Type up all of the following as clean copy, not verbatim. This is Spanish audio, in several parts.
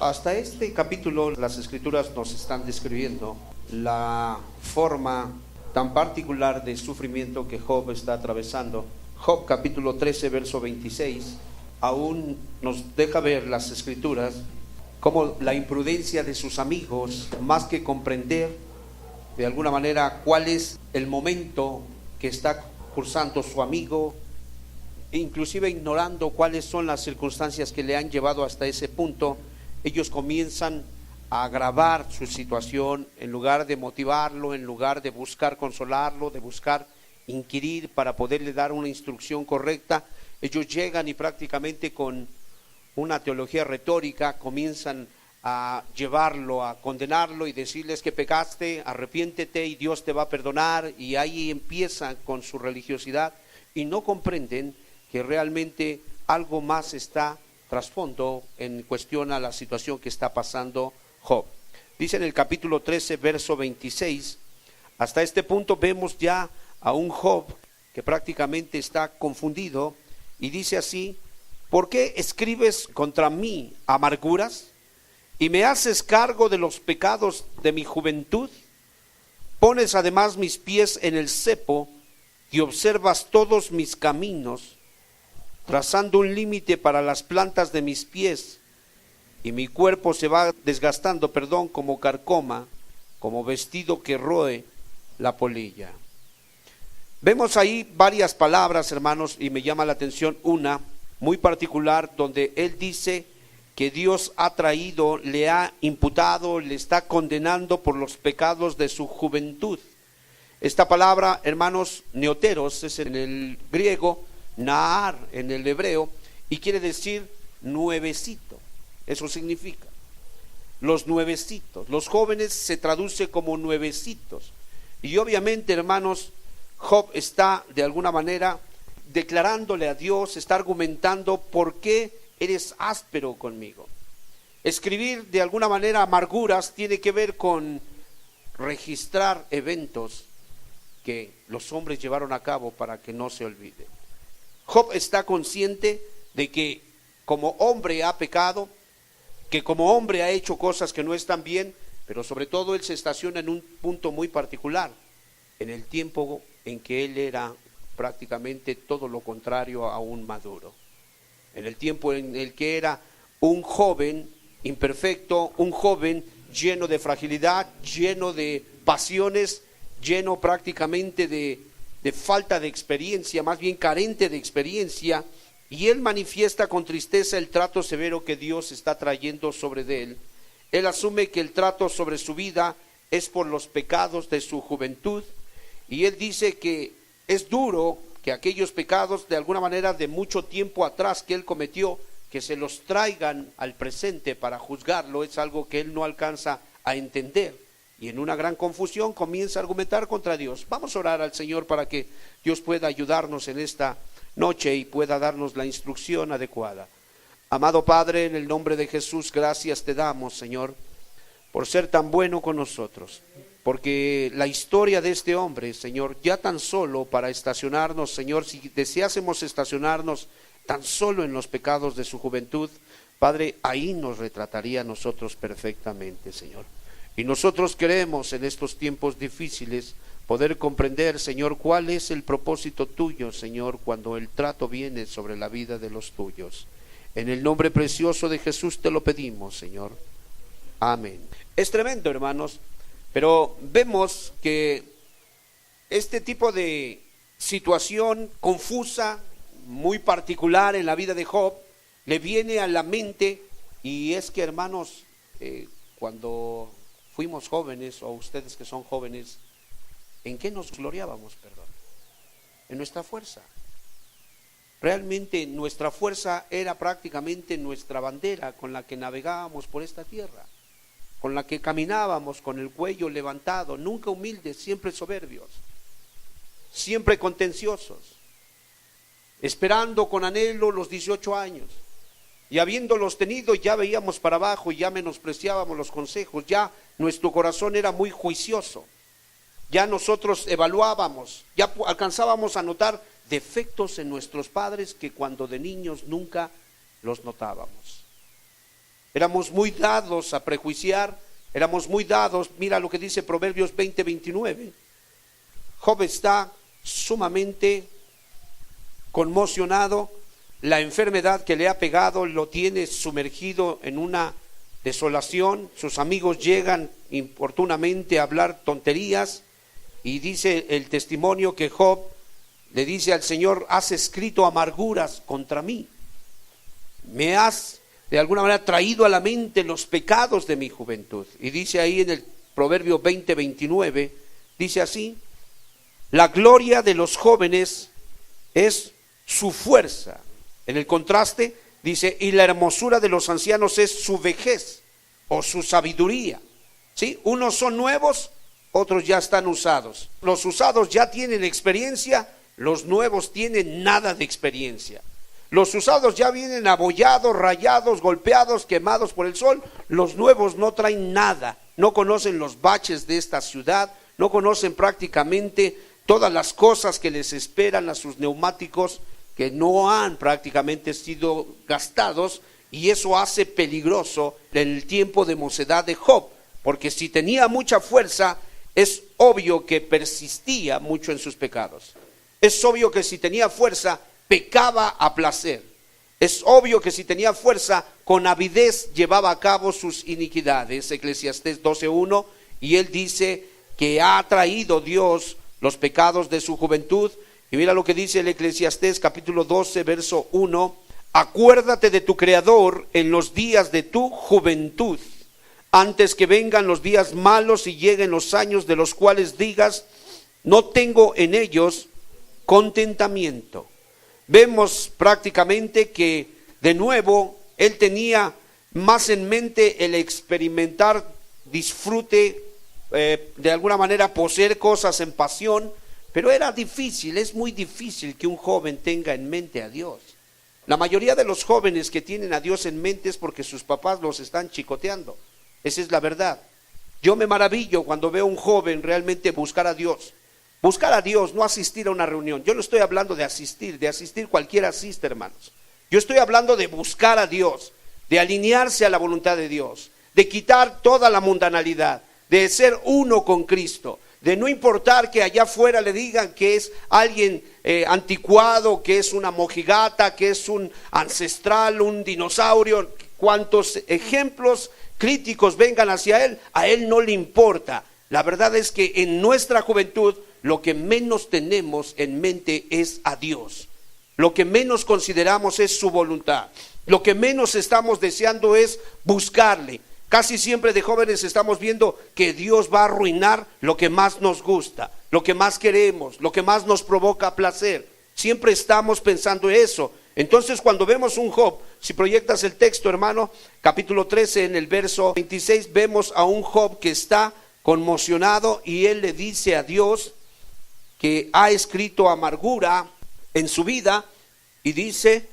Hasta este capítulo las escrituras nos están describiendo la forma tan particular de sufrimiento que Job está atravesando. Job capítulo 13 verso 26 aún nos deja ver las escrituras como la imprudencia de sus amigos, más que comprender de alguna manera cuál es el momento que está cursando su amigo, inclusive ignorando cuáles son las circunstancias que le han llevado hasta ese punto, ellos comienzan a agravar su situación en lugar de motivarlo, en lugar de buscar consolarlo, de buscar inquirir para poderle dar una instrucción correcta. Ellos llegan y prácticamente con una teología retórica comienzan a llevarlo, a condenarlo y decirles que pecaste, arrepiéntete y Dios te va a perdonar, y ahí empiezan con su religiosidad y no comprenden que realmente algo más está trasfondo en cuestión a la situación que está pasando Job. Dice en el capítulo 13 verso 26, hasta este punto vemos ya a un Job que prácticamente está confundido y dice así: ¿por qué escribes contra mí amarguras y me haces cargo de los pecados de mi juventud? Pones además mis pies en el cepo y observas todos mis caminos, trazando un límite para las plantas de mis pies, y mi cuerpo se va desgastando, como carcoma, como vestido que roe la polilla. Vemos ahí varias palabras, hermanos, y me llama la atención una muy particular, donde él dice que Dios ha traído, le ha imputado, le está condenando por los pecados de su juventud. Esta palabra, hermanos, neoteros, es en el griego, Naar en el hebreo, y quiere decir nuevecito. Eso significa los nuevecitos. Los jóvenes se traduce como nuevecitos. Y obviamente, hermanos, Job está de alguna manera declarándole a Dios, está argumentando: ¿por qué eres áspero conmigo? Escribir de alguna manera amarguras tiene que ver con registrar eventos que los hombres llevaron a cabo para que no se olviden. Job está consciente de que como hombre ha pecado, que como hombre ha hecho cosas que no están bien, pero sobre todo él se estaciona en un punto muy particular, en el tiempo en que él era prácticamente todo lo contrario a un maduro, en el tiempo en el que era un joven imperfecto, un joven lleno de fragilidad, lleno de pasiones, lleno prácticamente de falta de experiencia, más bien carente de experiencia, y él manifiesta con tristeza el trato severo que Dios está trayendo sobre él. Él asume que el trato sobre su vida es por los pecados de su juventud, y él dice que es duro que aquellos pecados de alguna manera de mucho tiempo atrás que él cometió, que se los traigan al presente para juzgarlo, es algo que él no alcanza a entender. Y en una gran confusión comienza a argumentar contra Dios. Vamos a orar al Señor para que Dios pueda ayudarnos en esta noche y pueda darnos la instrucción adecuada. Amado Padre, en el nombre de Jesús, gracias te damos, Señor, por ser tan bueno con nosotros. Porque la historia de este hombre, Señor, ya tan solo para estacionarnos, Señor, si deseásemos estacionarnos tan solo en los pecados de su juventud, Padre, ahí nos retrataría a nosotros perfectamente, Señor. Y nosotros queremos en estos tiempos difíciles poder comprender, Señor, cuál es el propósito tuyo, Señor, cuando el trato viene sobre la vida de los tuyos. En el nombre precioso de Jesús te lo pedimos, Señor. Amén. Es tremendo, hermanos, pero vemos que este tipo de situación confusa, muy particular en la vida de Job, le viene a la mente, y es que, hermanos, cuando fuimos jóvenes, o ustedes que son jóvenes, ¿en qué nos gloriábamos? En nuestra fuerza. Realmente nuestra fuerza era prácticamente nuestra bandera con la que navegábamos por esta tierra, con la que caminábamos con el cuello levantado, nunca humildes, siempre soberbios, siempre contenciosos, esperando con anhelo los 18 años. Y habiéndolos tenido, ya veíamos para abajo y ya menospreciábamos los consejos, ya nuestro corazón era muy juicioso, ya nosotros evaluábamos, ya alcanzábamos a notar defectos en nuestros padres que cuando de niños nunca los notábamos. éramos muy dados a prejuiciar, éramos muy dados, mira lo que dice Proverbios 20:29. Job está sumamente conmocionado, la enfermedad que le ha pegado lo tiene sumergido en una desolación, sus amigos llegan importunamente a hablar tonterías y dice el testimonio que Job le dice al Señor: has escrito amarguras contra mí, me has de alguna manera traído a la mente los pecados de mi juventud. Y dice ahí en el Proverbio 20:29, dice así: la gloria de los jóvenes es su fuerza. En el contraste dice: y la hermosura de los ancianos es su vejez o su sabiduría. ¿Sí? Unos son nuevos, otros ya están usados. Los usados ya tienen experiencia, los nuevos tienen nada de experiencia. Los usados ya vienen abollados, rayados, golpeados, quemados por el sol. Los nuevos no traen nada, no conocen los baches de esta ciudad, no conocen prácticamente todas las cosas que les esperan a sus neumáticos, que no han prácticamente sido gastados, y eso hace peligroso el tiempo de mocedad de Job, porque si tenía mucha fuerza, es obvio que persistía mucho en sus pecados. Es obvio que si tenía fuerza, pecaba a placer. Es obvio que si tenía fuerza, con avidez llevaba a cabo sus iniquidades. Eclesiastés 12:1, y él dice que ha traído Dios los pecados de su juventud. Y mira lo que dice el Eclesiastés capítulo 12 verso 1: acuérdate de tu Creador en los días de tu juventud, antes que vengan los días malos y lleguen los años de los cuales digas: no tengo en ellos contentamiento. Vemos prácticamente que de nuevo él tenía más en mente el experimentar disfrute, de alguna manera poseer cosas en pasión, pero era difícil, es muy difícil que un joven tenga en mente a Dios. La mayoría de los jóvenes que tienen a Dios en mente es porque sus papás los están chicoteando. Esa es la verdad. Yo me maravillo cuando veo a un joven realmente buscar a Dios. Buscar a Dios, no asistir a una reunión. Yo no estoy hablando de asistir cualquiera asiste, hermanos. Yo estoy hablando de buscar a Dios, de alinearse a la voluntad de Dios, de quitar toda la mundanalidad, de ser uno con Cristo, de no importar que allá afuera le digan que es alguien anticuado, que es una mojigata, que es un ancestral, un dinosaurio. Cuantos ejemplos críticos vengan hacia él, a él no le importa. La verdad es que en nuestra juventud lo que menos tenemos en mente es a Dios. Lo que menos consideramos es su voluntad. Lo que menos estamos deseando es buscarle. Casi siempre de jóvenes estamos viendo que Dios va a arruinar lo que más nos gusta, lo que más queremos, lo que más nos provoca placer. Siempre estamos pensando eso. Entonces cuando vemos un Job, si proyectas el texto, hermano, capítulo 13 en el verso 26, vemos a un Job que está conmocionado y él le dice a Dios que ha escrito amargura en su vida y dice: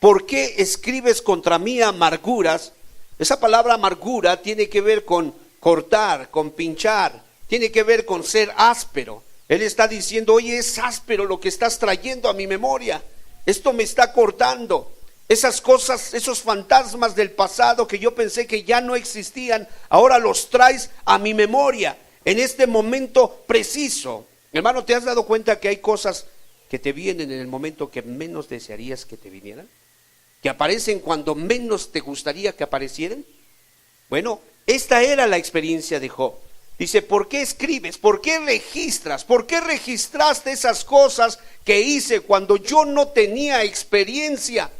¿por qué escribes contra mí amarguras? Esa palabra amargura tiene que ver con cortar, con pinchar, tiene que ver con ser áspero. Él está diciendo: oye, es áspero lo que estás trayendo a mi memoria, esto me está cortando. Esas cosas, esos fantasmas del pasado que yo pensé que ya no existían, ahora los traes a mi memoria en este momento preciso. Hermano, ¿te has dado cuenta que hay cosas que te vienen en el momento que menos desearías que te vinieran? Que aparecen cuando menos te gustaría que aparecieran. Bueno, esta era la experiencia de Job. Dice: ¿por qué escribes? ¿Por qué registras? ¿Por qué registraste esas cosas que hice cuando yo no tenía experiencia?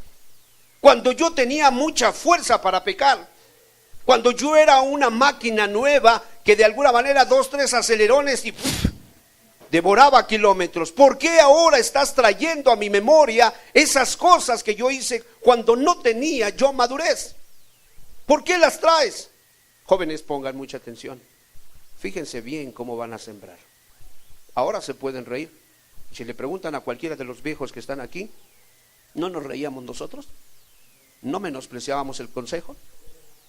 Cuando yo tenía mucha fuerza para pecar, cuando yo era una máquina nueva que de alguna manera 2, 3 acelerones y devoraba kilómetros. ¿Por qué ahora estás trayendo a mi memoria esas cosas que yo hice cuando no tenía yo madurez? ¿Por qué las traes? Jóvenes, pongan mucha atención. Fíjense bien cómo van a sembrar. Ahora se pueden reír. Si le preguntan a cualquiera de los viejos que están aquí, ¿no nos reíamos nosotros? ¿No menospreciábamos el consejo?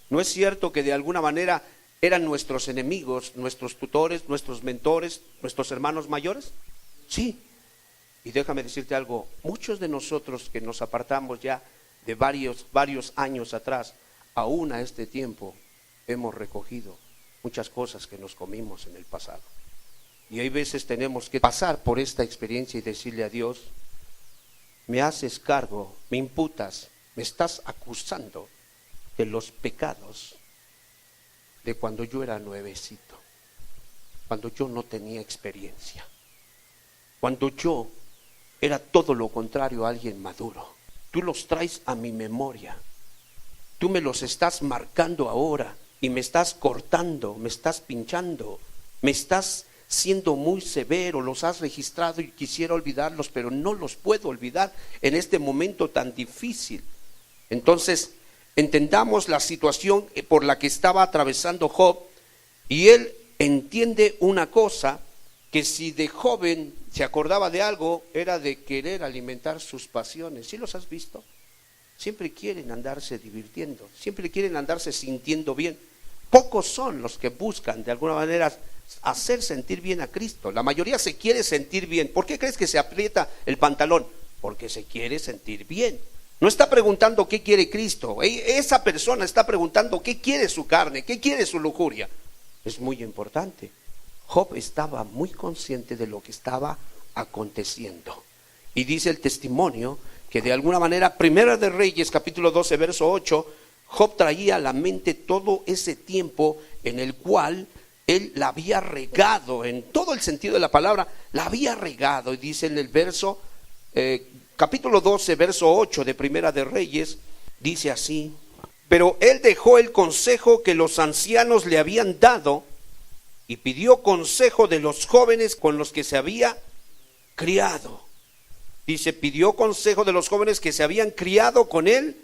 ¿No es cierto que de alguna manera eran nuestros enemigos, nuestros tutores, nuestros mentores, nuestros hermanos mayores? Sí. Y déjame decirte algo, muchos de nosotros que nos apartamos ya de varios años atrás, aún a este tiempo hemos recogido muchas cosas que nos comimos en el pasado. Y hay veces tenemos que pasar por esta experiencia y decirle a Dios: me haces cargo, me imputas, me estás acusando de los pecados de cuando yo era nuevecito, cuando yo no tenía experiencia, cuando yo era todo lo contrario a alguien maduro. Tú los traes a mi memoria, tú me los estás marcando ahora y me estás cortando, me estás pinchando, me estás siendo muy severo, los has registrado y quisiera olvidarlos, pero no los puedo olvidar en este momento tan difícil. Entonces, entendamos la situación por la que estaba atravesando Job, y él entiende una cosa, que si de joven se acordaba de algo, era de querer alimentar sus pasiones. ¿Sí los has visto? Siempre quieren andarse divirtiendo, siempre quieren andarse sintiendo bien. Pocos son los que buscan de alguna manera hacer sentir bien a Cristo. La mayoría se quiere sentir bien. ¿Por qué crees que se aprieta el pantalón? Porque se quiere sentir bien. No está preguntando qué quiere Cristo. Esa persona está preguntando qué quiere su carne, qué quiere su lujuria. Es muy importante. Job estaba muy consciente de lo que estaba aconteciendo. Y dice el testimonio que de alguna manera, Primera de Reyes, capítulo 12, verso 8, Job traía a la mente todo ese tiempo en el cual él la había regado, en todo el sentido de la palabra, la había regado. Y dice en el verso, capítulo 12, verso 8 de Primera de Reyes, dice así: pero él dejó el consejo que los ancianos le habían dado y pidió consejo de los jóvenes con los que se había criado. Dice, pidió consejo de los jóvenes que se habían criado con él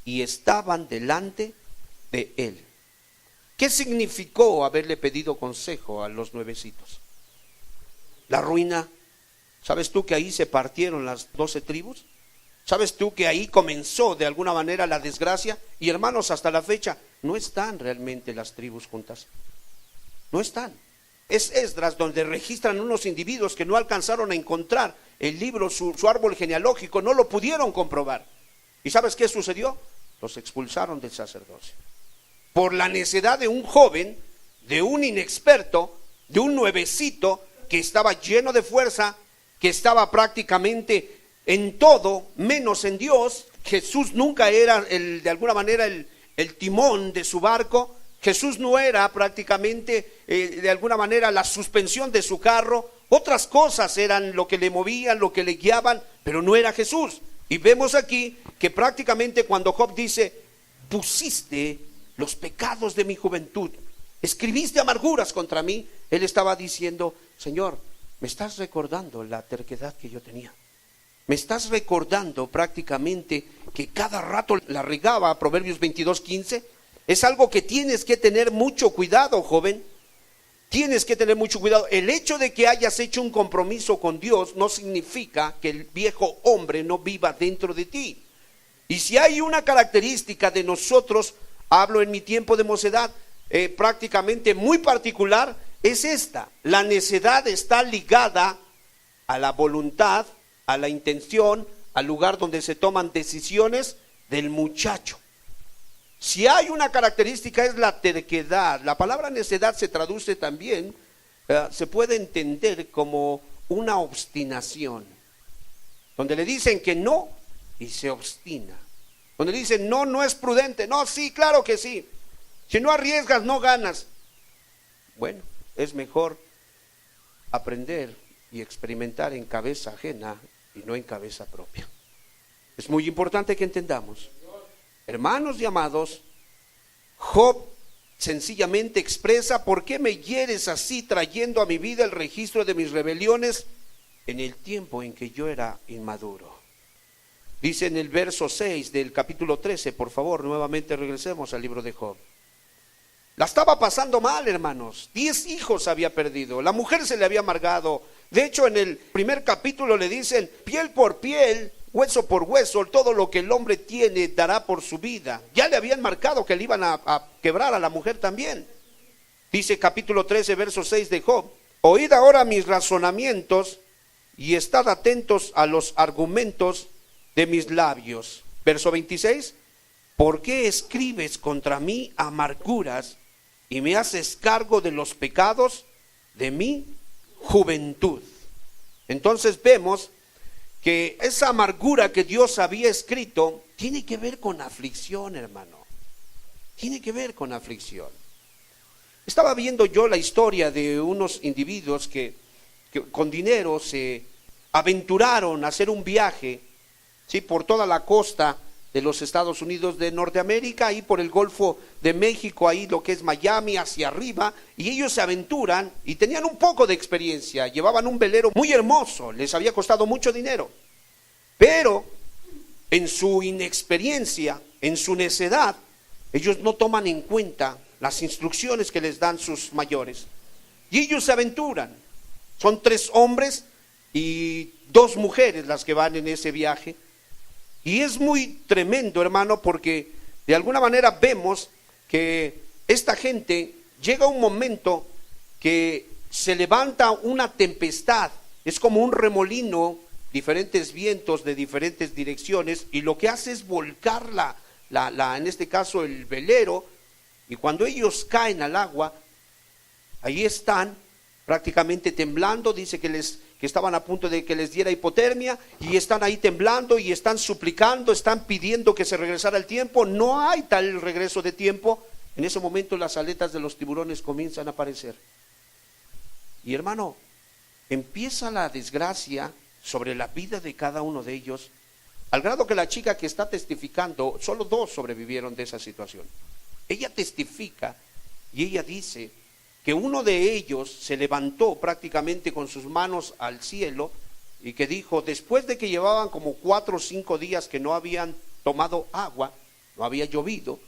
y estaban delante de él. ¿Qué significó haberle pedido consejo a los nuevecitos? La ruina. ¿Sabes tú que ahí se partieron las 12 tribus? ¿Sabes tú que ahí comenzó de alguna manera la desgracia? Y hermanos, hasta la fecha no están realmente las tribus juntas. No están. Es Esdras donde registran unos individuos que no alcanzaron a encontrar el libro, su árbol genealógico, no lo pudieron comprobar. ¿Y sabes qué sucedió? Los expulsaron del sacerdocio. Por la necedad de un joven, de un inexperto, de un nuevecito que estaba lleno de fuerza, que estaba prácticamente en todo menos en Dios. Jesús nunca era de alguna manera el timón de su barco. Jesús no era prácticamente de alguna manera la suspensión de su carro. Otras cosas eran lo que le movían, lo que le guiaban, pero no era Jesús. Y vemos aquí que prácticamente cuando Job dice: pusiste los pecados de mi juventud, escribiste amarguras contra mí, él estaba diciendo: Señor, me estás recordando la terquedad que yo tenía. Me estás recordando prácticamente que cada rato la regaba. Proverbios 22:15. Es algo que tienes que tener mucho cuidado, joven. Tienes que tener mucho cuidado. El hecho de que hayas hecho un compromiso con Dios no significa que el viejo hombre no viva dentro de ti. Y si hay una característica de nosotros, hablo en mi tiempo de mocedad, prácticamente muy particular, es esta: la necedad está ligada a la voluntad, a la intención, al lugar donde se toman decisiones del muchacho. Si hay una característica, es la terquedad. La palabra necedad se traduce también, se puede entender como una obstinación, donde le dicen que no y se obstina, donde le dicen no, no es prudente, no, sí, claro que sí, si no arriesgas no ganas. Bueno, es mejor aprender y experimentar en cabeza ajena y no en cabeza propia. Es muy importante que entendamos, hermanos y amados, Job sencillamente expresa: ¿por qué me hieres así, trayendo a mi vida el registro de mis rebeliones en el tiempo en que yo era inmaduro? Dice en el verso 6 del capítulo 13, por favor, nuevamente regresemos al libro de Job. La estaba pasando mal, hermanos. 10 hijos había perdido, la mujer se le había amargado. De hecho, en el primer capítulo le dicen: piel por piel, hueso por hueso, todo lo que el hombre tiene dará por su vida. Ya le habían marcado que le iban a quebrar a la mujer también. Dice capítulo 13, verso 6 de Job: oíd ahora mis razonamientos y estad atentos a los argumentos de mis labios. Verso 26: ¿por qué escribes contra mí amarguras y me haces cargo de los pecados de mi juventud? Entonces vemos que esa amargura que Dios había escrito tiene que ver con aflicción, hermano. Tiene que ver con aflicción. Estaba viendo yo la historia de unos individuos que con dinero se aventuraron a hacer un viaje, ¿sí?, por toda la costa de los Estados Unidos de Norteamérica, ahí por el Golfo de México, ahí lo que es Miami, hacia arriba, y ellos se aventuran y tenían un poco de experiencia, llevaban un velero muy hermoso, les había costado mucho dinero, pero en su inexperiencia, en su necedad, ellos no toman en cuenta las instrucciones que les dan sus mayores, y ellos se aventuran. Son 3 hombres y 2 mujeres las que van en ese viaje. Y es muy tremendo, hermano, porque de alguna manera vemos que esta gente llega un momento que se levanta una tempestad, es como un remolino, diferentes vientos de diferentes direcciones, y lo que hace es volcar en este caso el velero, y cuando ellos caen al agua, ahí están prácticamente temblando, dice que estaban a punto de que les diera hipotermia, y están ahí temblando y están suplicando, están pidiendo que se regresara el tiempo. No hay tal regreso de tiempo. En ese momento las aletas de los tiburones comienzan a aparecer. Y hermano, empieza la desgracia sobre la vida de cada uno de ellos, al grado que la chica que está testificando, solo 2 sobrevivieron de esa situación. Ella testifica y ella dice que uno de ellos se levantó prácticamente con sus manos al cielo y que dijo, después de que llevaban como 4 o 5 días que no habían tomado agua, no había llovido,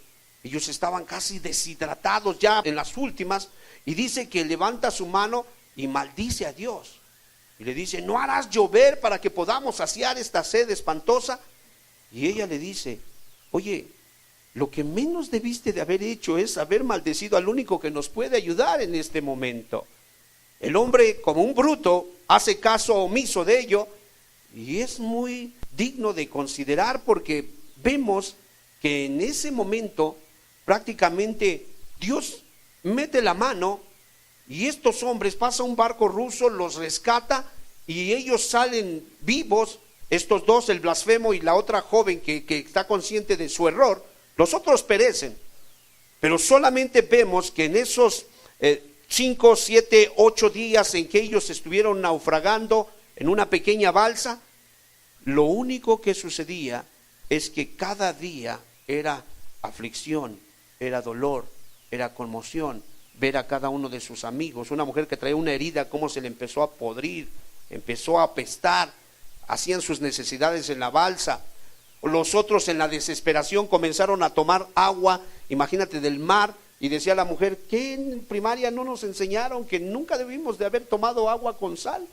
ellos estaban casi deshidratados ya en las últimas, y dice que levanta su mano y maldice a Dios y le dice, ¿no harás llover para que podamos saciar esta sed espantosa? Y ella le dice, oye, lo que menos debiste de haber hecho es haber maldecido al único que nos puede ayudar en este momento. El hombre, como un bruto, hace caso omiso de ello, y es muy digno de considerar, porque vemos que en ese momento prácticamente Dios mete la mano, y estos hombres, pasa un barco ruso, los rescata, y ellos salen vivos, estos 2, el blasfemo y la otra joven que está consciente de su error. Los otros perecen, pero solamente vemos que en esos 5, 7, 8 días en que ellos estuvieron naufragando en una pequeña balsa, lo único que sucedía es que cada día era aflicción, era dolor, era conmoción, ver a cada uno de sus amigos, una mujer que traía una herida, cómo se le empezó a podrir, empezó a apestar, hacían sus necesidades en la balsa. Los otros en la desesperación comenzaron a tomar agua, imagínate, del mar, y decía la mujer, ¿qué en primaria no nos enseñaron que nunca debimos de haber tomado agua con sal?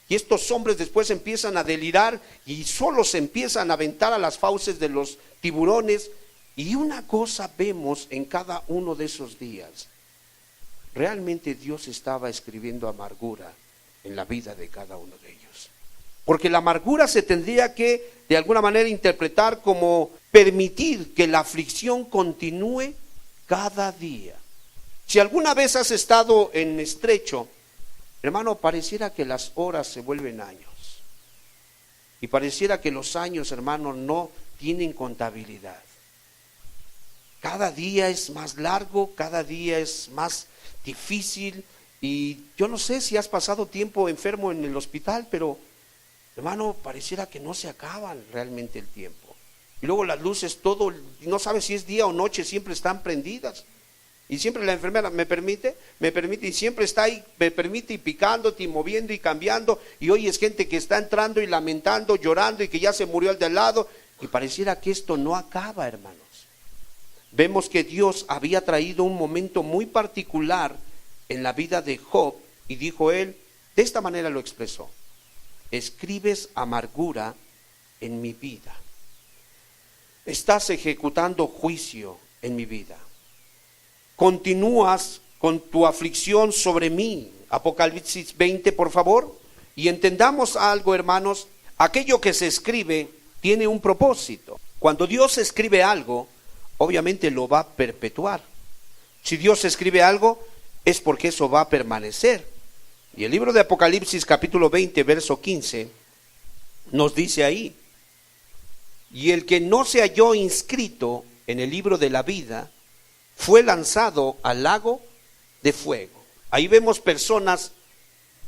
Y estos hombres después empiezan a delirar y solo se empiezan a aventar a las fauces de los tiburones. Y una cosa vemos en cada uno de esos días, realmente Dios estaba escribiendo amargura en la vida de cada uno de ellos. Porque la amargura se tendría que de alguna manera interpretar como permitir que la aflicción continúe cada día. Si alguna vez has estado en estrecho, hermano, pareciera que las horas se vuelven años. Y pareciera que los años, hermano, no tienen contabilidad. Cada día es más largo, cada día es más difícil. Y yo no sé si has pasado tiempo enfermo en el hospital, pero hermano, pareciera que no se acaba realmente el tiempo. Y luego las luces, todo, no sabes si es día o noche, siempre están prendidas. Y siempre la enfermera, ¿me permite? Y siempre está ahí, me permite, y picándote, y moviendo, y cambiando. Y hoy es gente que está entrando y lamentando, llorando, y que ya se murió el de al lado. Y pareciera que esto no acaba, hermanos. Vemos que Dios había traído un momento muy particular en la vida de Job, y dijo él, de esta manera lo expresó: escribes amargura en mi vida, estás ejecutando juicio en mi vida, continúas con tu aflicción sobre mí. Apocalipsis 20, por favor. Y entendamos algo, hermanos, aquello que se escribe tiene un propósito. Cuando Dios escribe algo, obviamente lo va a perpetuar. Si Dios escribe algo, es porque eso va a permanecer. Y el libro de Apocalipsis capítulo 20, verso 15, nos dice ahí: y el que no se halló inscrito en el libro de la vida fue lanzado al lago de fuego. Ahí vemos personas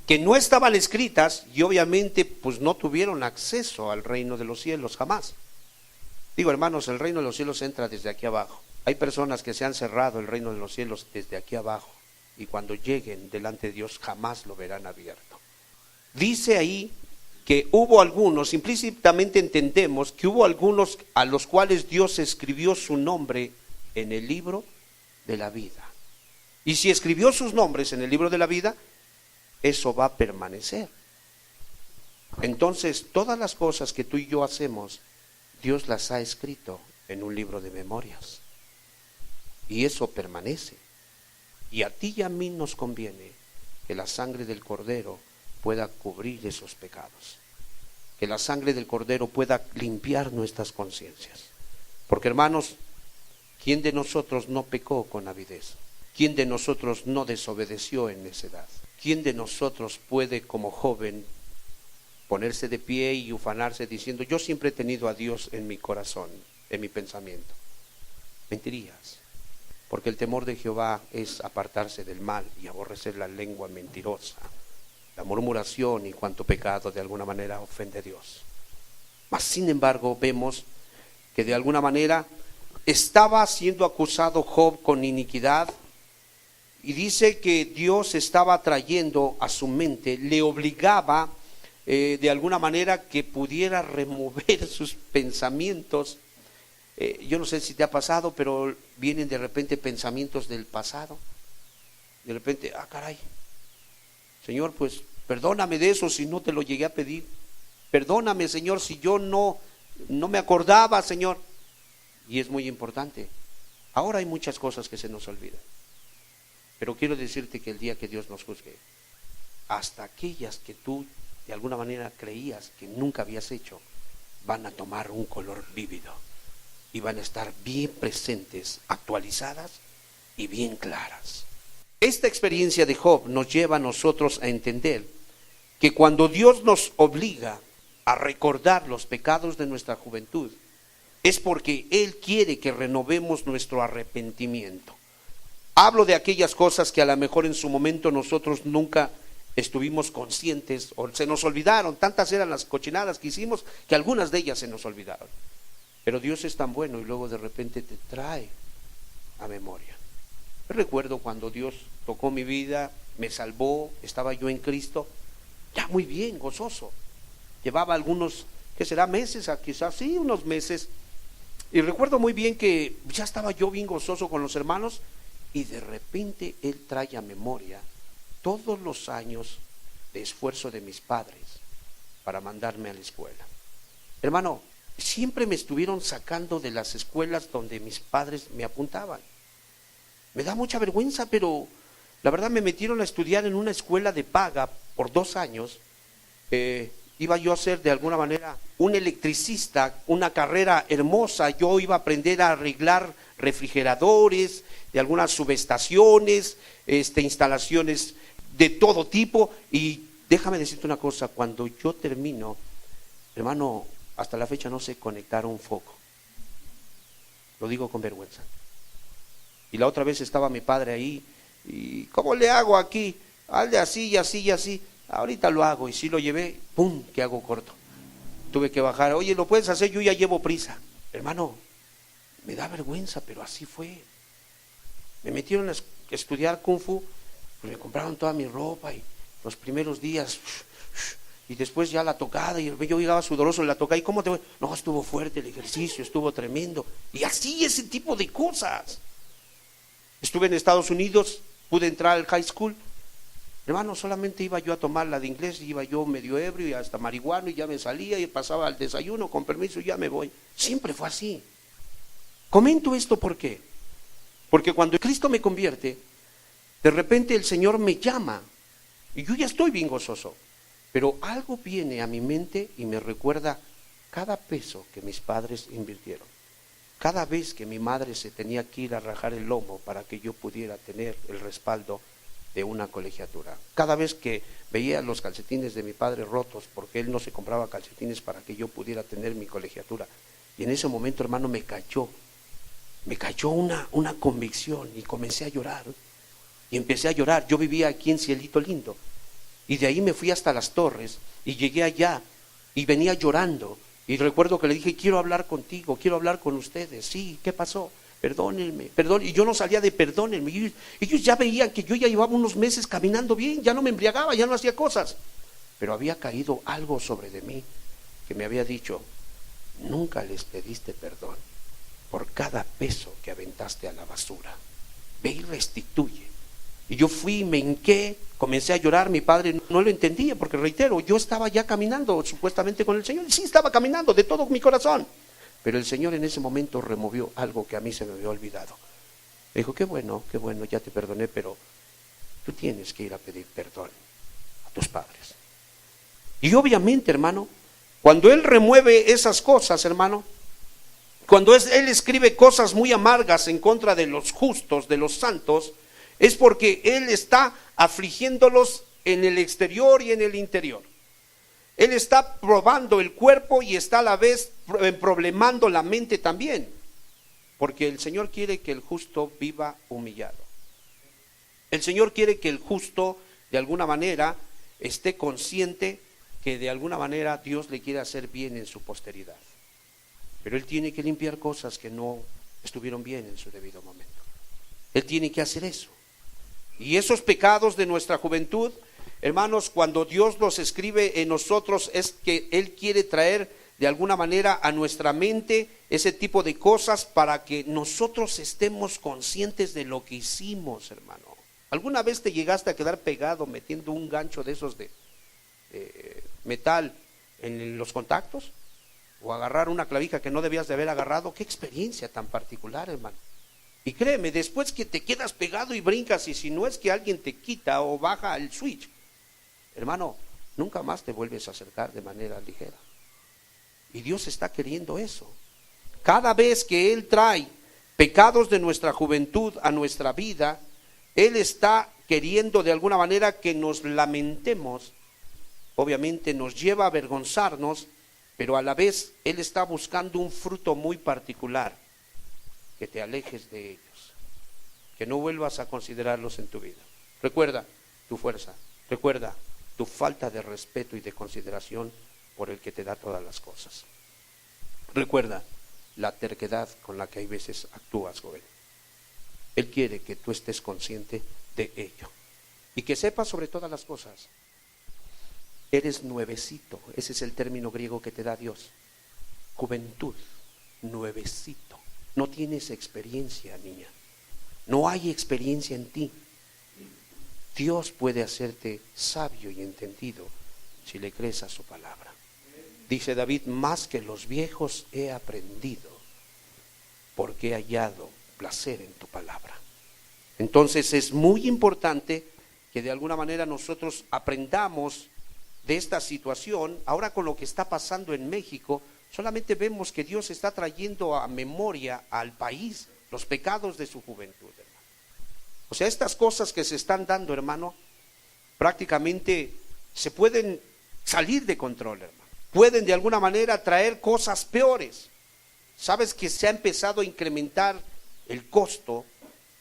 que no estaban escritas y obviamente pues no tuvieron acceso al reino de los cielos jamás. Digo, hermanos, el reino de los cielos entra desde aquí abajo. Hay personas que se han cerrado el reino de los cielos desde aquí abajo y cuando lleguen delante de Dios jamás lo verán abierto. Dice ahí que hubo algunos, implícitamente entendemos que hubo algunos a los cuales Dios escribió su nombre en el libro de la vida. Y si escribió sus nombres en el libro de la vida, eso va a permanecer. Entonces, todas las cosas que tú y yo hacemos, Dios las ha escrito en un libro de memorias. Y eso permanece. Y a ti y a mí nos conviene que la sangre del Cordero pueda cubrir esos pecados. Que la sangre del Cordero pueda limpiar nuestras conciencias. Porque, hermanos, ¿quién de nosotros no pecó con avidez? ¿Quién de nosotros no desobedeció en necedad? ¿Quién de nosotros puede como joven ponerse de pie y ufanarse diciendo: yo siempre he tenido a Dios en mi corazón, en mi pensamiento? Mentirías, porque el temor de Jehová es apartarse del mal y aborrecer la lengua mentirosa, la murmuración y cuanto pecado de alguna manera ofende a Dios. Mas sin embargo vemos que de alguna manera estaba siendo acusado Job con iniquidad. Y dice que Dios estaba trayendo a su mente, le obligaba de alguna manera que pudiera remover sus pensamientos. Yo no sé si te ha pasado, pero vienen de repente pensamientos del pasado. De repente, caray, Señor, pues perdóname de eso si no te lo llegué a pedir. Perdóname, Señor, si yo no me acordaba, Señor. Y es muy importante. Ahora hay muchas cosas que se nos olvidan. Pero quiero decirte que el día que Dios nos juzgue, hasta aquellas que tú de alguna manera creías que nunca habías hecho, van a tomar un color vívido y van a estar bien presentes, actualizadas y bien claras. Esta experiencia de Job nos lleva a nosotros a entender que cuando Dios nos obliga a recordar los pecados de nuestra juventud, es porque Él quiere que renovemos nuestro arrepentimiento. Hablo de aquellas cosas que a lo mejor en su momento nosotros nunca estuvimos conscientes o se nos olvidaron. Tantas eran las cochinadas que hicimos que algunas de ellas se nos olvidaron. Pero Dios es tan bueno y luego de repente te trae a memoria. Yo recuerdo cuando Dios tocó mi vida, me salvó, estaba yo en Cristo, ya muy bien, gozoso. Llevaba algunos, ¿qué será? Meses, quizás sí, unos meses. Y recuerdo muy bien que ya estaba yo bien gozoso con los hermanos. Y de repente Él trae a memoria todos los años de esfuerzo de mis padres para mandarme a la escuela. Hermano, siempre me estuvieron sacando de las escuelas donde mis padres me apuntaban. Me da mucha vergüenza, pero la verdad me metieron a estudiar en una escuela de paga por 2 años. Iba yo a ser de alguna manera un electricista, una carrera hermosa. Yo iba a aprender a arreglar refrigeradores, de algunas subestaciones, instalaciones de todo tipo. Y déjame decirte una cosa, cuando yo termino, hermano, hasta la fecha no sé conectar un foco. Lo digo con vergüenza. Y la otra vez estaba mi padre ahí, y ¿cómo le hago aquí? Hazle así y así y así. Ahorita lo hago, y si lo llevé, ¡pum!, que hago corto. Tuve que bajar. Oye, ¿lo puedes hacer? Yo ya llevo prisa. Hermano, me da vergüenza, pero así fue. Me metieron a estudiar Kung Fu, pues me compraron toda mi ropa y los primeros días, y después ya la tocada, y yo llegaba sudoroso en la tocada, ¿y cómo te voy? No, estuvo fuerte el ejercicio, estuvo tremendo. Y así ese tipo de cosas. Estuve en Estados Unidos, pude entrar al high school. Hermano, solamente iba yo a tomar la de inglés, iba yo medio ebrio y hasta marihuano y ya me salía y pasaba al desayuno, con permiso, ya me voy. Siempre fue así. Comento esto ¿por qué? Porque cuando Cristo me convierte, de repente el Señor me llama y yo ya estoy bien gozoso, pero algo viene a mi mente y me recuerda cada peso que mis padres invirtieron, Cada vez que mi madre se tenía que ir a rajar el lomo para que yo pudiera tener el respaldo de una colegiatura. Cada vez que veía los calcetines de mi padre rotos, porque él no se compraba calcetines para que yo pudiera tener mi colegiatura. Y en ese momento, hermano, me cayó una convicción y comencé a llorar. Y empecé a llorar. Yo vivía aquí en Cielito Lindo. Y de ahí me fui hasta Las Torres y llegué allá y venía llorando. Y recuerdo que le dije, quiero hablar contigo, quiero hablar con ustedes. Sí, ¿qué pasó? Perdónenme, perdón. Y yo no salía de perdónenme. Ellos ya veían que yo ya llevaba unos meses caminando bien, ya no me embriagaba, ya no hacía cosas. Pero había caído algo sobre de mí que me había dicho, nunca les pediste perdón por cada peso que aventaste a la basura. Ve y restituye. Y yo fui, me hinqué, comencé a llorar. Mi padre no lo entendía porque, reitero, yo estaba ya caminando supuestamente con el Señor. Y sí, estaba caminando de todo mi corazón. Pero el Señor en ese momento removió algo que a mí se me había olvidado. Me dijo, qué bueno, ya te perdoné, pero tú tienes que ir a pedir perdón a tus padres. Y obviamente, hermano, cuando Él remueve esas cosas, hermano, cuando Él escribe cosas muy amargas en contra de los justos, de los santos, es porque Él está afligiéndolos en el exterior y en el interior. Él está probando el cuerpo y está a la vez problemando la mente también. Porque el Señor quiere que el justo viva humillado. El Señor quiere que el justo de alguna manera esté consciente que de alguna manera Dios le quiere hacer bien en su posteridad. Pero Él tiene que limpiar cosas que no estuvieron bien en su debido momento. Él tiene que hacer eso. Y esos pecados de nuestra juventud, hermanos, cuando Dios los escribe en nosotros, es que Él quiere traer de alguna manera a nuestra mente ese tipo de cosas para que nosotros estemos conscientes de lo que hicimos, hermano. ¿Alguna vez te llegaste a quedar pegado metiendo un gancho de esos de metal en los contactos? ¿O agarrar una clavija que no debías de haber agarrado? Qué experiencia tan particular, hermano. Y créeme, después que te quedas pegado y brincas, y si no es que alguien te quita o baja el switch, hermano, nunca más te vuelves a acercar de manera ligera. Y Dios está queriendo eso. Cada vez que Él trae pecados de nuestra juventud a nuestra vida, Él está queriendo de alguna manera que nos lamentemos. Obviamente nos lleva a avergonzarnos, pero a la vez Él está buscando un fruto muy particular. Que te alejes de ellos, que no vuelvas a considerarlos en tu vida. Recuerda tu fuerza, recuerda tu falta de respeto y de consideración por el que te da todas las cosas. Recuerda la terquedad con la que hay veces actúas, joven. Él quiere que tú estés consciente de ello y que sepas sobre todas las cosas. Eres nuevecito, ese es el término griego que te da Dios. Juventud, nuevecito. No tienes experiencia, niña. No hay experiencia en ti. Dios puede hacerte sabio y entendido si le crees a su palabra. Dice David, más que los viejos he aprendido, porque he hallado placer en tu palabra. Entonces es muy importante que de alguna manera nosotros aprendamos de esta situación. Ahora con lo que está pasando en México, solamente vemos que Dios está trayendo a memoria al país los pecados de su juventud, hermano. O sea, estas cosas que se están dando, hermano, prácticamente se pueden salir de control, hermano. Pueden de alguna manera traer cosas peores. Sabes que se ha empezado a incrementar el costo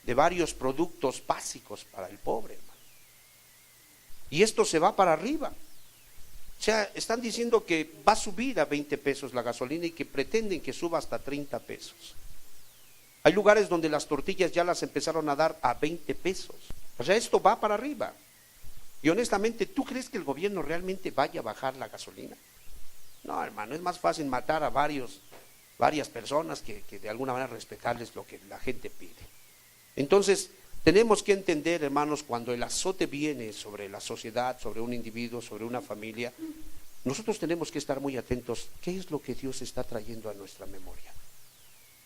de varios productos básicos para el pobre, hermano. Y esto se va para arriba. O sea, están diciendo que va a subir a 20 pesos la gasolina y que pretenden que suba hasta 30 pesos. Hay lugares donde las tortillas ya las empezaron a dar a 20 pesos. O sea, esto va para arriba. Y honestamente, ¿tú crees que el gobierno realmente vaya a bajar la gasolina? No, hermano, es más fácil matar a varias personas que de alguna manera respetarles lo que la gente pide. Entonces, tenemos que entender, hermanos, cuando el azote viene sobre la sociedad, sobre un individuo, sobre una familia, nosotros tenemos que estar muy atentos. ¿Qué es lo que Dios está trayendo a nuestra memoria?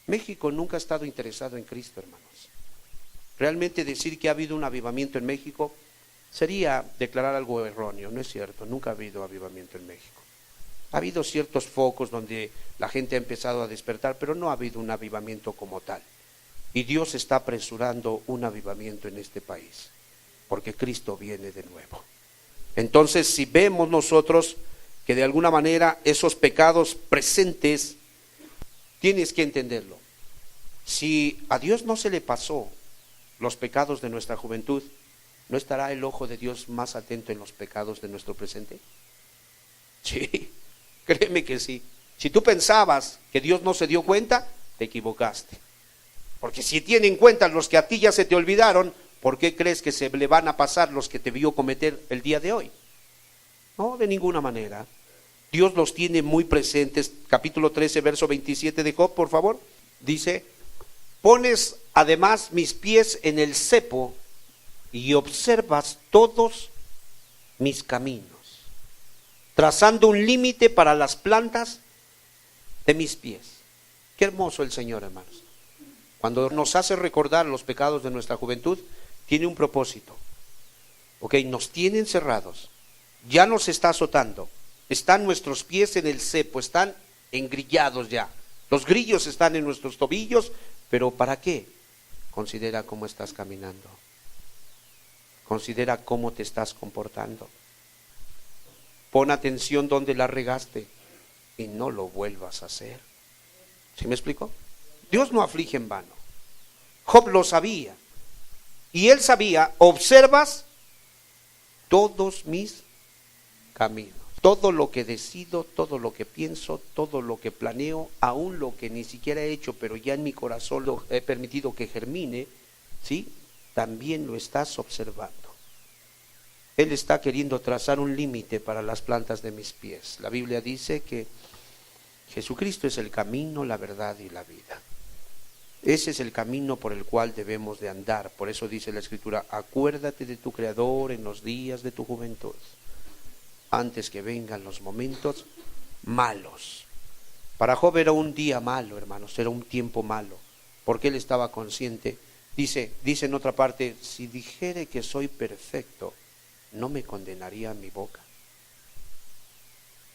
México nunca ha estado interesado en Cristo, hermanos. Realmente decir que ha habido un avivamiento en México sería declarar algo erróneo. No es cierto, nunca ha habido avivamiento en México. Ha habido ciertos focos donde la gente ha empezado a despertar, pero no ha habido un avivamiento como tal. Y Dios está apresurando un avivamiento en este país, porque Cristo viene de nuevo. Entonces, si vemos nosotros que de alguna manera esos pecados presentes, tienes que entenderlo. Si a Dios no se le pasó los pecados de nuestra juventud, ¿no estará el ojo de Dios más atento en los pecados de nuestro presente? Sí, créeme que sí. Si tú pensabas que Dios no se dio cuenta, te equivocaste. Porque si tiene en cuenta los que a ti ya se te olvidaron, ¿por qué crees que se le van a pasar los que te vio cometer el día de hoy? No, de ninguna manera. Dios los tiene muy presentes. Capítulo 13, verso 27 de Job, por favor. Dice: pones además mis pies en el cepo y observas todos mis caminos, trazando un límite para las plantas de mis pies. Qué hermoso el Señor, hermanos. Cuando nos hace recordar los pecados de nuestra juventud, tiene un propósito. Ok, nos tiene encerrados, ya nos está azotando, están nuestros pies en el cepo, están engrillados ya. Los grillos están en nuestros tobillos, pero ¿para qué? Considera cómo estás caminando. Considera cómo te estás comportando. Pon atención donde la regaste y no lo vuelvas a hacer. ¿Sí me explico? Dios no aflige en vano. Job lo sabía. Y él sabía: observas todos mis caminos. Todo lo que decido, todo lo que pienso, todo lo que planeo, aún lo que ni siquiera he hecho, pero ya en mi corazón lo he permitido que germine, ¿sí? También lo estás observando. Él está queriendo trazar un límite para las plantas de mis pies. La Biblia dice que Jesucristo es el camino, la verdad y la vida. Ese es el camino por el cual debemos de andar. Por eso dice la Escritura: acuérdate de tu Creador en los días de tu juventud, antes que vengan los momentos malos. Para Job era un día malo, hermanos, era un tiempo malo, porque él estaba consciente. Dice en otra parte: si dijere que soy perfecto, ¿no me condenaría mi boca?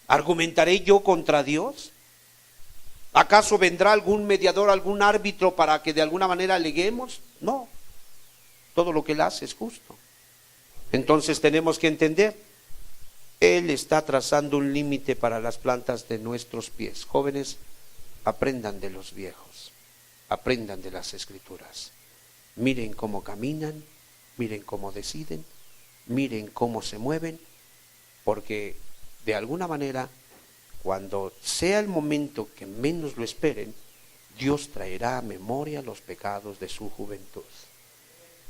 ¿Argumentaré yo contra Dios? ¿Acaso vendrá algún mediador, algún árbitro para que de alguna manera aleguemos? No, todo lo que él hace es justo. Entonces tenemos que entender: Él está trazando un límite para las plantas de nuestros pies. Jóvenes, aprendan de los viejos, aprendan de las Escrituras. Miren cómo caminan, miren cómo deciden, miren cómo se mueven, porque de alguna manera, cuando sea el momento que menos lo esperen, Dios traerá a memoria los pecados de su juventud.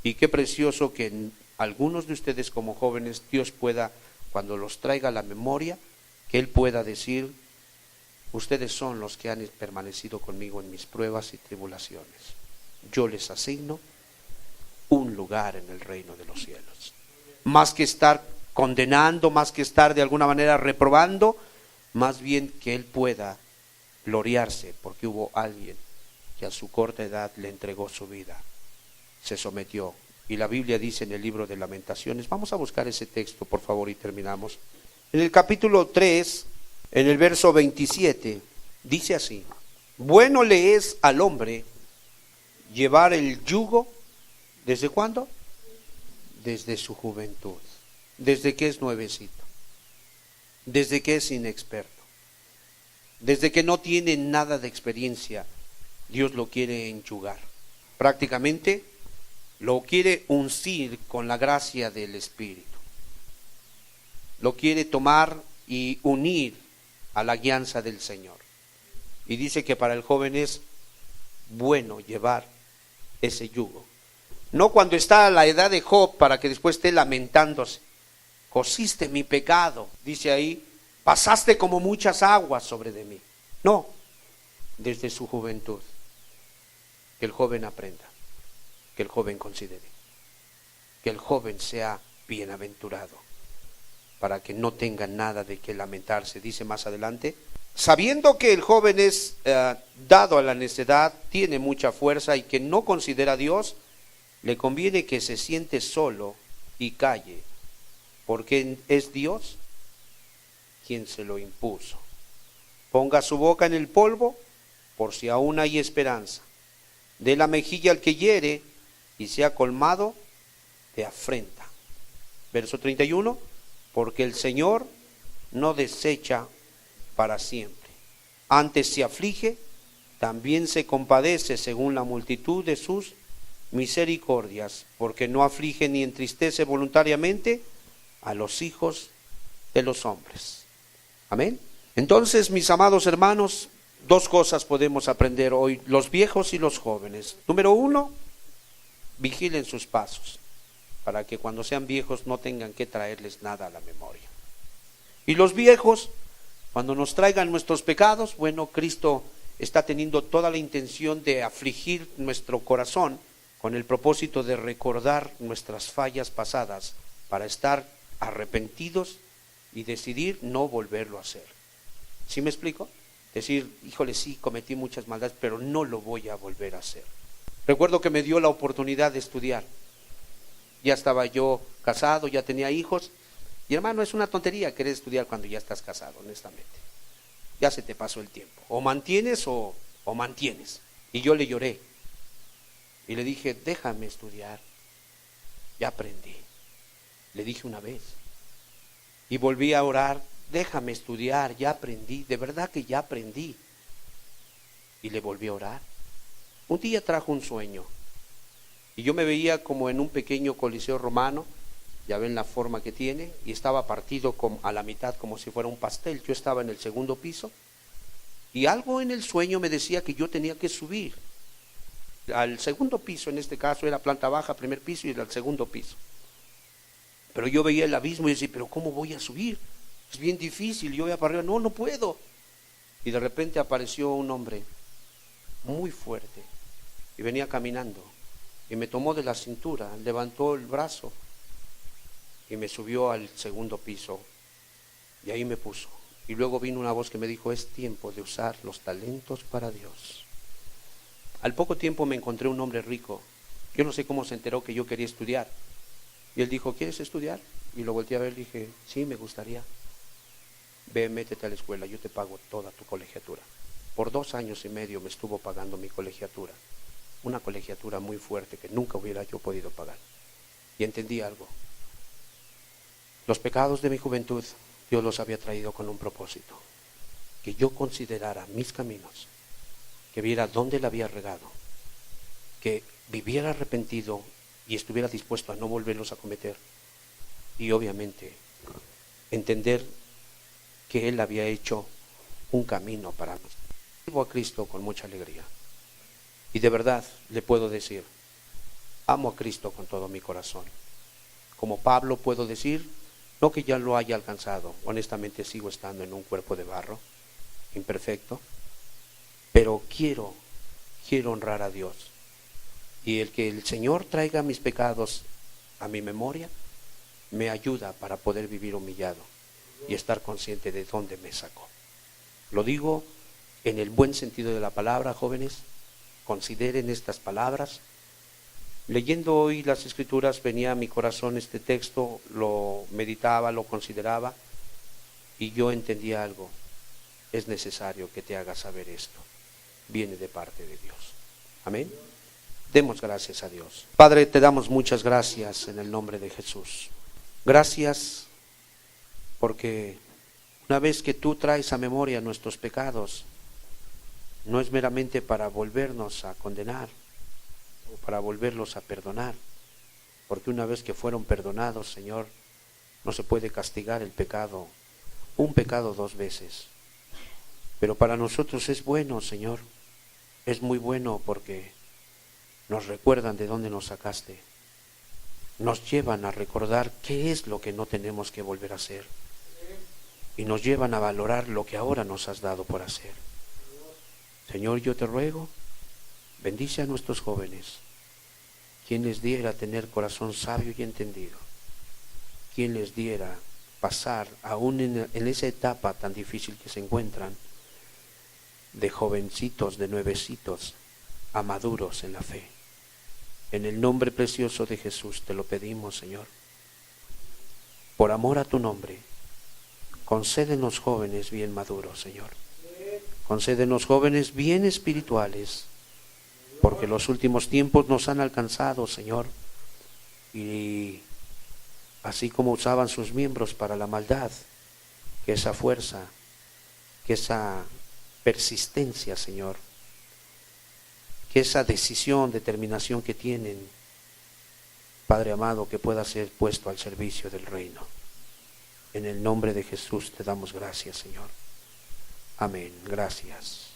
Y qué precioso que en algunos de ustedes como jóvenes Dios pueda, cuando los traiga a la memoria, que Él pueda decir: ustedes son los que han permanecido conmigo en mis pruebas y tribulaciones. Yo les asigno un lugar en el reino de los cielos. Más que estar condenando, más que estar de alguna manera reprobando, más bien que Él pueda gloriarse porque hubo alguien que a su corta edad le entregó su vida, se sometió. Y la Biblia dice en el libro de Lamentaciones, vamos a buscar ese texto por favor y terminamos. En el capítulo 3, en el verso 27, dice así: bueno le es al hombre llevar el yugo, ¿desde cuándo? Desde su juventud, desde que es nuevecito, desde que es inexperto, desde que no tiene nada de experiencia. Dios lo quiere enyugar, prácticamente lo quiere uncir con la gracia del Espíritu, lo quiere tomar y unir a la guianza del Señor. Y dice que para el joven es bueno llevar ese yugo. No cuando está a la edad de Job para que después esté lamentándose: cosiste mi pecado, dice ahí, pasaste como muchas aguas sobre de mí. No, desde su juventud, que el joven aprenda, que el joven considere, que el joven sea bienaventurado, para que no tenga nada de qué lamentarse. Dice más adelante: sabiendo que el joven es dado a la necedad, tiene mucha fuerza y que no considera a Dios, le conviene que se siente solo y calle, porque es Dios quien se lo impuso. Ponga su boca en el polvo, por si aún hay esperanza. Dé la mejilla al que hiere, y sea colmado de afrenta. Verso 31, porque el Señor no desecha para siempre. Antes se aflige, también se compadece según la multitud de sus misericordias, porque no aflige ni entristece voluntariamente a los hijos de los hombres. Amén. Entonces, mis amados hermanos, dos cosas podemos aprender hoy, los viejos y los jóvenes. Número uno, vigilen sus pasos, para que cuando sean viejos no tengan que traerles nada a la memoria. Y los viejos, cuando nos traigan nuestros pecados, bueno, Cristo está teniendo toda la intención de afligir nuestro corazón con el propósito de recordar nuestras fallas pasadas para estar arrepentidos y decidir no volverlo a hacer. ¿Sí me explico? Decir, híjole, sí, cometí muchas maldades, pero no lo voy a volver a hacer. Recuerdo que me dio la oportunidad de estudiar. Ya estaba yo casado, ya tenía hijos. Y hermano, es una tontería querer estudiar cuando ya estás casado, honestamente. Ya se te pasó el tiempo. O mantienes o mantienes. Y yo le lloré. Y le dije, déjame estudiar. Ya aprendí. Le dije una vez. Y volví a orar, déjame estudiar, ya aprendí. De verdad que ya aprendí. Y le volví a orar. Un día trajo un sueño. Y yo me veía como en un pequeño coliseo romano. Ya ven la forma que tiene, y estaba partido a la mitad como si fuera un pastel. Yo estaba en el segundo piso y algo en el sueño me decía que yo tenía que subir al segundo piso. En este caso era planta baja, primer piso, y al segundo piso. Pero yo veía el abismo y decía, pero ¿cómo voy a subir? Es bien difícil. Yo voy para arriba, no puedo. Y de repente apareció un hombre muy fuerte y venía caminando y me tomó de la cintura, levantó el brazo y me subió al segundo piso, y ahí me puso. Y luego vino una voz que me dijo, es tiempo de usar los talentos para Dios. Al poco tiempo me encontré un hombre rico. Yo no sé cómo se enteró que yo quería estudiar. Y él dijo, ¿quieres estudiar? Y lo volteé a ver y dije, sí, me gustaría. Ve, métete a la escuela, yo te pago toda tu colegiatura. Por 2 años y medio me estuvo pagando mi colegiatura. Una colegiatura muy fuerte que nunca hubiera yo podido pagar. Y entendí algo. Los pecados de mi juventud, Dios los había traído con un propósito. Que yo considerara mis caminos, que viera dónde la había regado, que viviera arrepentido y estuviera dispuesto a no volverlos a cometer. Y obviamente, entender que Él había hecho un camino para mí. Vivo a Cristo con mucha alegría. Y de verdad le puedo decir, amo a Cristo con todo mi corazón. Como Pablo puedo decir, no que ya lo haya alcanzado, honestamente sigo estando en un cuerpo de barro, imperfecto, pero quiero honrar a Dios. Y el que el Señor traiga mis pecados a mi memoria, me ayuda para poder vivir humillado y estar consciente de dónde me sacó. Lo digo en el buen sentido de la palabra, jóvenes, consideren estas palabras. Leyendo hoy las Escrituras venía a mi corazón este texto, lo meditaba, lo consideraba y yo entendía algo. Es necesario que te hagas saber esto. Viene de parte de Dios. Amén. Demos gracias a Dios. Padre, te damos muchas gracias en el nombre de Jesús. Gracias porque una vez que tú traes a memoria nuestros pecados, no es meramente para volvernos a condenar, para volverlos a perdonar, porque una vez que fueron perdonados, Señor, no se puede castigar el pecado, un pecado 2 veces. Pero para nosotros es bueno, Señor, es muy bueno porque nos recuerdan de dónde nos sacaste, nos llevan a recordar qué es lo que no tenemos que volver a hacer y nos llevan a valorar lo que ahora nos has dado por hacer. Señor, yo te ruego, bendice a nuestros jóvenes. Quien les diera tener corazón sabio y entendido. Quien les diera pasar aún en esa etapa tan difícil que se encuentran, de jovencitos, de nuevecitos, a maduros en la fe. En el nombre precioso de Jesús te lo pedimos, Señor. Por amor a tu nombre, concédenos jóvenes bien maduros, Señor. Concédenos, jóvenes, bien espirituales, porque los últimos tiempos nos han alcanzado, Señor, y así como usaban sus miembros para la maldad, que esa fuerza, que esa persistencia, Señor, que esa decisión, determinación que tienen, Padre amado, que pueda ser puesto al servicio del reino. En el nombre de Jesús te damos gracias, Señor. Amén. Gracias.